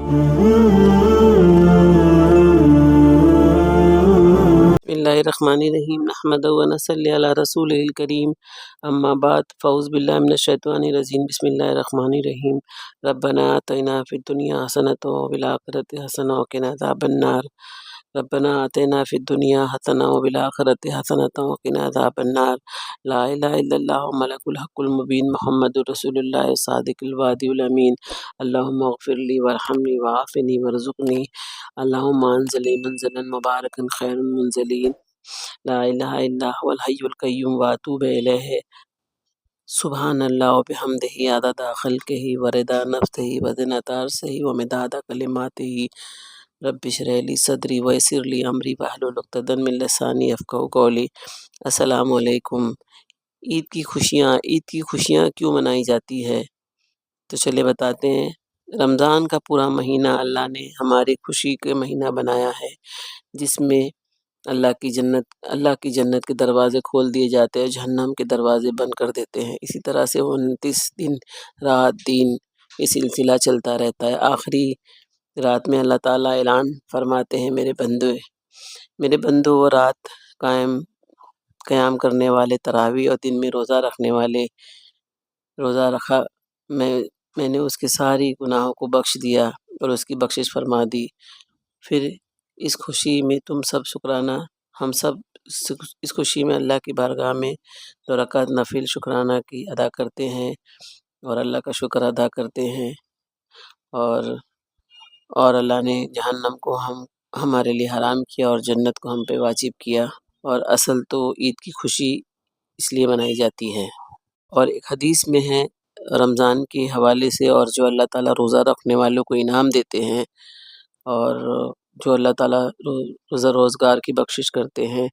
बिस्मिल्लाहिर्रहमानिर्रहीम नहमदुहु व नसल्ली अला रसूलिहिल करीम अम्मा बाद फ़ऊज़ु बिल्लाहि मिनश्शैतानिर्रजीम बिस्मिल्लाहिर्रहमानिर्रहीम रब्बना आतिना फ़िद दुनिया हसनतन व फ़िल आखिरति हसनतन व क़िना अज़ाबन्नार रब्बना आतिना फ़िद दुनिया हसनतन व फ़िल आखिरति हसनतन व क़िना अज़ाबन्नार ला इलाहा इल्लल्लाहु मलकुल हक़्क़ुल मुबीन मुहम्मदुर रसूलुल्लाह सादिक़ुल वादिउल अमीन अल्लाहुम्मा अग़फ़िरली वरहमनी वआफ़िनी वरज़ुक़नी अल्लाहुम्मा अंज़िलनी मंज़लन मुबारकन खैरुल मुंज़लिन ला इलाहा इल्ला हुवल हय्युल क़य्यूम व अतूबु इलैहि सुब्हानल्लाह व बिहम्दिही अददा ख़ल्क़िही व रिदा नफ़्सिही व ज़िनता अर्शिही व मिदादा कलिमातिही रब्बि इश्रह ली सदरी व यस्सिर ली अमरी वहलुल उक़दतम मिन लिसानी यफ़क़हू क़ौली। अस्सलामु अलैकुम। ईद की खुशियाँ क्यों मनाई जाती है? तो चलिए बताते हैं। रमज़ान का पूरा महीना अल्लाह ने हमारी खुशी के महीना बनाया है, जिसमें अल्लाह की जन्नत के दरवाज़े खोल दिए जाते हैं, जहन्नम के दरवाज़े बंद कर देते हैं। इसी तरह से 29 दिन रात दिन ये सिलसिला चलता रहता है। आखिरी रात में अल्लाह ताला ऐलान फरमाते हैं, मेरे बंदो वो रात क़याम करने वाले, तरावी और दिन में रोज़ा रखने वाले, रोज़ा रखा मैंने उसके सारी गुनाहों को बख्श दिया और उसकी बख्शिश फरमा दी। फिर इस खुशी में तुम सब शुक्राना, हम सब इस खुशी में अल्लाह की बारगाह में 2 रकात नफिल शुक्राना की अदा करते हैं और अल्लाह का शुक्र अदा करते हैं। और अल्लाह ने जहन्नम को हमारे लिए हराम किया और जन्नत को हम पे वाजिब किया। और असल तो ईद की खुशी इसलिए मनाई जाती है। और एक हदीस में है रमज़ान के हवाले से, और जो अल्लाह ताला रोज़ा रखने वालों को इनाम देते हैं और जो अल्लाह ताला रोज़गार की बख्शिश करते हैं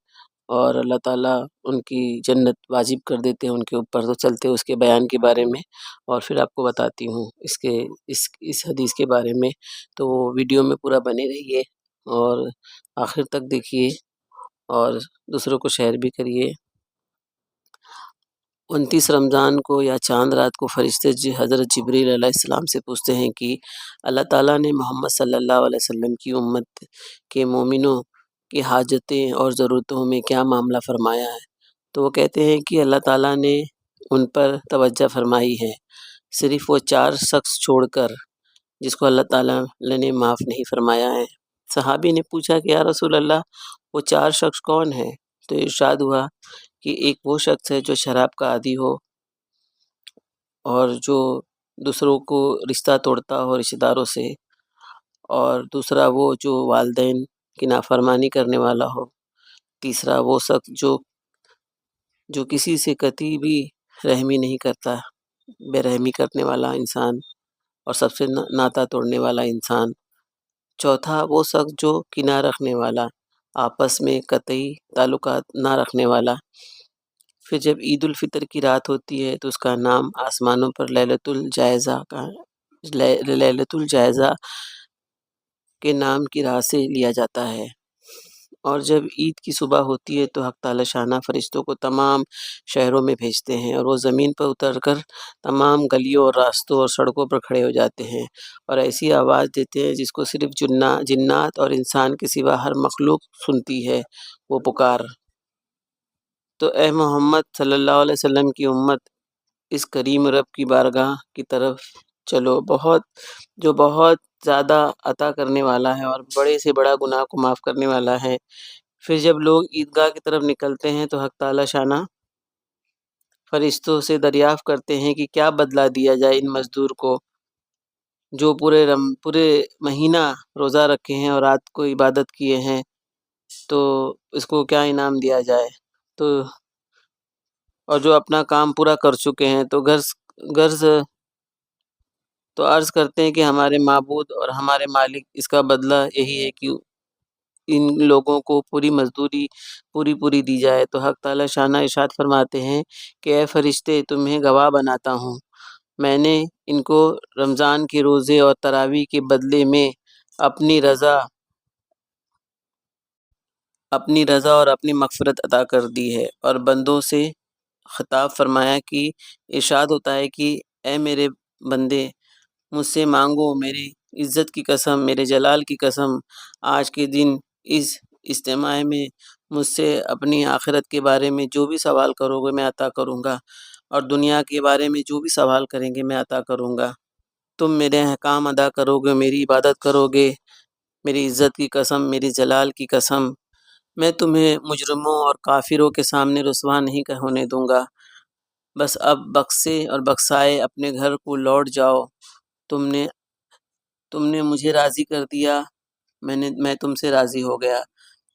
और अल्लाह ताला उनकी जन्नत वाजिब कर देते हैं उनके ऊपर। तो चलते उसके बयान के बारे में और फिर आपको बताती हूँ इस हदीस के बारे में। तो वीडियो में पूरा बने रहिए और आखिर तक देखिए और दूसरों को शेयर भी करिए। 29 रमज़ान को या चांद रात को फ़रिश्ते हज़रत जिब्रील अलैहिस्सलाम से पूछते हैं कि अल्लाह ताला ने मोहम्मद सल्लल्लाहु अलैहि वसल्लम की उम्मत के मोमिनों की हाजतें और ज़रूरतों में क्या मामला फ़रमाया है। तो वो कहते हैं कि अल्लाह ताला ने उन पर तवज्जो फरमाई है, सिर्फ़ वो 4 शख्स छोड़कर जिसको अल्लाह ताला ने माफ़ नहीं फरमाया है। सहाबी ने पूछा कि या रसूल अल्लाह, वो 4 शख्स कौन हैं? तो इरशाद हुआ कि एक वो शख्स है जो शराब का आदी हो और जो दूसरों को रिश्ता तोड़ता हो रिश्तेदारों से, और दूसरा वो जो वालिदैन की नाफरमानी करने वाला हो, तीसरा वो शख्स जो किसी से कतई भी रहमी नहीं करता, बेरहमी करने वाला इंसान और सबसे नाता तोड़ने वाला इंसान, चौथा वो शख्स जो किना रखने वाला, आपस में कतई ताल्लुकात ना रखने वाला। फिर जब ईद उल फितर की रात होती है तो उसका नाम आसमानों पर लैलतुल जायज़ा के नाम की राह से लिया जाता है। और जब ईद की सुबह होती है तो हक़ ताला शाना फ़रिश्तों को तमाम शहरों में भेजते हैं और वो ज़मीन पर उतरकर तमाम गलियों और रास्तों और सड़कों पर खड़े हो जाते हैं और ऐसी आवाज़ देते हैं जिसको सिर्फ़ जिन्नात और इंसान के सिवा हर मखलूक सुनती है, वो पुकार। तो ए मोहम्मद सल्लल्लाहु अलैहि वसल्लम की उम्मत, इस करीम रब की बारगाह की तरफ चलो, जो बहुत ज़्यादा अता करने वाला है और बड़े से बड़ा गुनाह को माफ़ करने वाला है। फिर जब लोग ईदगाह की तरफ निकलते हैं तो हक़ ताला शाना फ़रिश्तों से दरियाफ़्त करते हैं कि क्या बदला दिया जाए इन मज़दूर को जो पूरे महीना रोज़ा रखे हैं और रात को इबादत किए हैं, तो इसको क्या इनाम दिया जाए। तो और जो अपना काम पूरा कर चुके हैं तो गर्ज़ तो अर्ज़ करते हैं कि हमारे माबूद और हमारे मालिक, इसका बदला यही है कि इन लोगों को पूरी मज़दूरी पूरी दी जाए। तो हक़ ताला शाना इरशाद फरमाते हैं कि ए फ़रिश्ते, तुम्हें गवाह बनाता हूँ, मैंने इनको रमज़ान के रोज़े और तरावी के बदले में अपनी रज़ा और अपनी मग़फ़िरत अता कर दी है। और बंदों से ख़िताब फरमाया कि इरशाद होता है कि ए मेरे बंदे, मुझसे मांगो, मेरी عزت کی قسم، میرے جلال کی قسم، آج کے دن اس اجتماع میں مجھ سے اپنی آخرت کے بارے میں جو بھی سوال کرو گے میں عطا کروں گا، اور دنیا کے بارے میں جو بھی سوال کریں گے میں عطا کروں گا۔ تم میرے احکام ادا کرو گے، میری عبادت کرو گے، میری عزت کی قسم، میری جلال کی قسم، میں تمہیں مجرموں اور کافروں کے سامنے رسوا نہیں ہونے دوں گا۔ بس اب بخشے اور بخشائے اپنے گھر کو لوٹ جاؤ، تم نے مجھے راضی کر دیا، میں تم سے راضی ہو گیا۔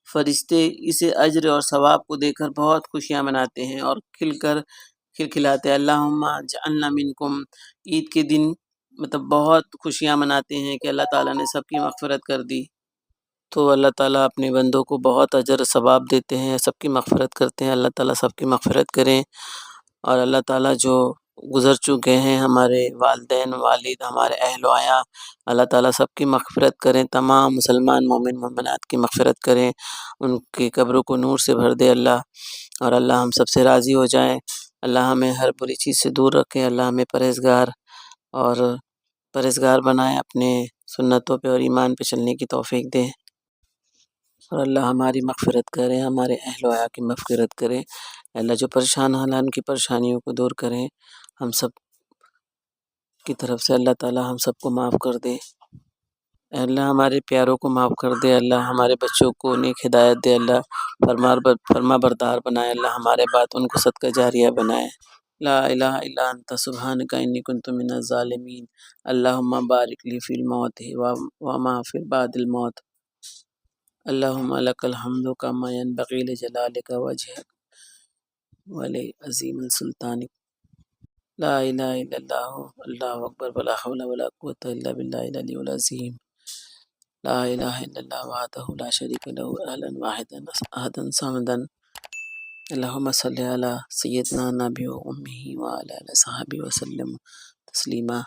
فرشتے اسے اجر اور ثواب کو دیکھ کر بہت خوشیاں مناتے ہیں اور کھلکھلاتے ہیں، اللہم اجعلنا منکم۔ عید کے دن مطلب بہت خوشیاں مناتے ہیں کہ اللہ تعالیٰ نے سب کی مغفرت کر دی، تو اللہ تعالیٰ اپنے بندوں کو بہت اجر ثواب دیتے ہیں، سب کی مغفرت کرتے ہیں۔ اللہ تعالیٰ سب کی مغفرت کریں، اور اللہ تعالیٰ جو گزر چکے ہیں ہمارے والدین والد، ہمارے اہل و عیال، اللہ تعالیٰ سب کی مغفرت کریں، تمام مسلمان مومن مومنات کی مغفرت کریں، ان کی قبروں کو نور سے بھر دے اللہ، اور اللہ ہم سب سے راضی ہو جائیں۔ اللہ ہمیں ہر بری چیز سے دور رکھے، اللہ ہمیں پرہیزگار بنائے، اپنے سنتوں پہ اور ایمان پہ چلنے کی توفیق دے، اور اللہ ہماری مغفرت کرے، ہمارے اہل و عیال کی مغفرت کرے۔ اللہ جو پریشان ہیں اللہ ان کی پریشانیوں کو دور کریں، ہم سب کی طرف سے اللہ تعالیٰ ہم سب کو معاف کر دے۔ اللہ ہمارے پیاروں کو معاف کر دے، اللہ ہمارے بچوں کو نیک ہدایت دے، اللہ فرما بردار بنائے، اللہ ہمارے بات ان کو صدقہ جاریہ بنائے۔ لا الہ الا انت سبحانک انی کنت من الظالمین، اللہم بارک لی فی الموت وما فی بعد الموت، اللہم لک الحمد کما ینبغی لجلالک وجہک ولعظیم سلطانک، لا الہ الا اللہ، اللہ اکبر، ولا حول ولا قوة الا باللہ العلی العظیم، لا الہ الا اللہ وحدہ لا شریک لہ اہلا واحدا احدا صمدا، اللہم صلی علی سیدنا نبی و امہ وعلی آلہ صحابہ وسلم تسلیما،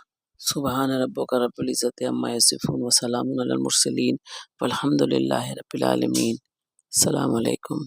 سبحان ربک رب العزت عما یصفون وسلام علی المرسلین والحمد للہ رب العالمین۔ السلام علیکم۔